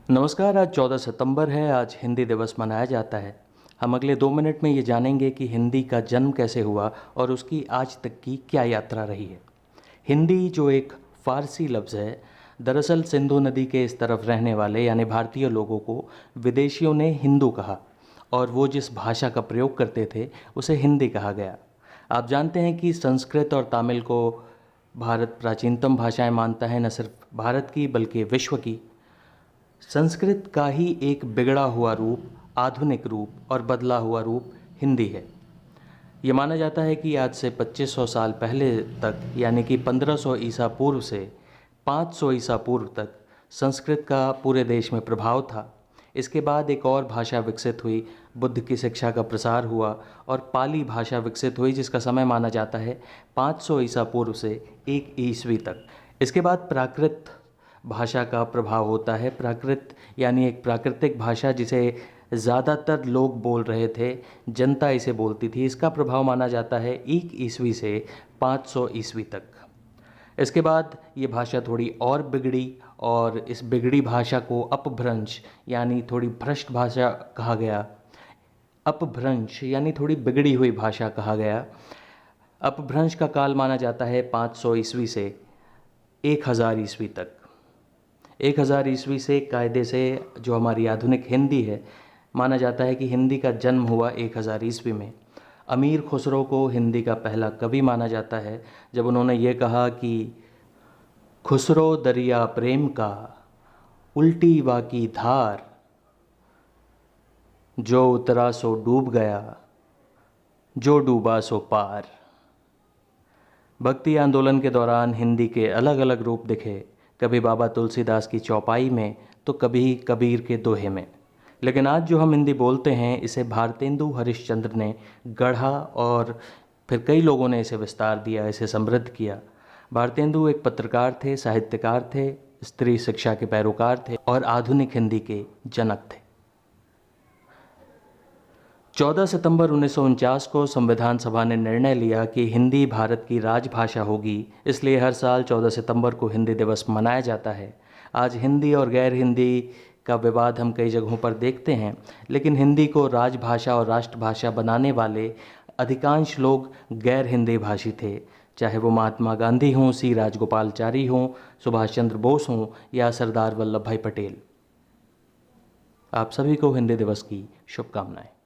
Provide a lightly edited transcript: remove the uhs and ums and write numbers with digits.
नमस्कार। आज 14 सितंबर है। आज हिंदी दिवस मनाया जाता है। हम अगले 2 मिनट में ये जानेंगे कि हिंदी का जन्म कैसे हुआ और उसकी आज तक की क्या यात्रा रही है। हिंदी जो एक फ़ारसी लफ्ज़ है, दरअसल सिंधु नदी के इस तरफ रहने वाले यानी भारतीय लोगों को विदेशियों ने हिंदू कहा और वो जिस भाषा का प्रयोग करते थे उसे हिंदी कहा गया। आप जानते हैं कि संस्कृत और तमिल को भारत प्राचीनतम भाषाएं मानता है, न सिर्फ भारत की बल्कि विश्व की। संस्कृत का ही एक बिगड़ा हुआ रूप, आधुनिक रूप और बदला हुआ रूप हिंदी है। ये माना जाता है कि आज से 2500 साल पहले तक यानी कि 1500 ईसा पूर्व से 500 ईसा पूर्व तक संस्कृत का पूरे देश में प्रभाव था। इसके बाद एक और भाषा विकसित हुई, बुद्ध की शिक्षा का प्रसार हुआ और पाली भाषा विकसित हुई जिसका समय माना जाता है 500 ईसा पूर्व से 1 ईस्वी तक। इसके बाद प्राकृत भाषा का प्रभाव होता है। प्राकृत यानी एक प्राकृतिक भाषा जिसे ज़्यादातर लोग बोल रहे थे, जनता इसे बोलती थी। इसका प्रभाव माना जाता है 1 ईस्वी से 500 ईस्वी तक। इसके बाद ये भाषा थोड़ी और बिगड़ी और इस बिगड़ी भाषा को अपभ्रंश यानी थोड़ी भ्रष्ट भाषा कहा गया। अपभ्रंश यानी थोड़ी बिगड़ी हुई भाषा कहा गया। अपभ्रंश का काल माना जाता है 500 ईस्वी से 1000 ईस्वी तक। 1000 ईस्वी से कायदे से जो हमारी आधुनिक हिंदी है, माना जाता है कि हिंदी का जन्म हुआ 1000 ईस्वी में। अमीर खुसरो को हिंदी का पहला कवि माना जाता है जब उन्होंने ये कहा कि खुसरो दरिया प्रेम का उल्टी वाकी धार, जो उतरा सो डूब गया, जो डूबा सो पार। भक्ति आंदोलन के दौरान हिंदी के अलग अलग रूप दिखे, कभी बाबा तुलसीदास की चौपाई में तो कभी कबीर के दोहे में। लेकिन आज जो हम हिंदी बोलते हैं इसे भारतेंदु हरिश्चंद्र ने गढ़ा और फिर कई लोगों ने इसे विस्तार दिया, इसे समृद्ध किया। भारतेंदु एक पत्रकार थे, साहित्यकार थे, स्त्री शिक्षा के पैरोकार थे और आधुनिक हिंदी के जनक थे। 14 सितंबर 1949 को संविधान सभा ने निर्णय लिया कि हिंदी भारत की राजभाषा होगी, इसलिए हर साल 14 सितंबर को हिंदी दिवस मनाया जाता है। आज हिंदी और गैर हिंदी का विवाद हम कई जगहों पर देखते हैं, लेकिन हिंदी को राजभाषा और राष्ट्रभाषा बनाने वाले अधिकांश लोग गैर हिंदी भाषी थे, चाहे वो महात्मा गांधी हों, सी राजगोपालचारी हों, सुभाष चंद्र बोस हों या सरदार वल्लभ भाई पटेल। आप सभी को हिंदी दिवस की शुभकामनाएं।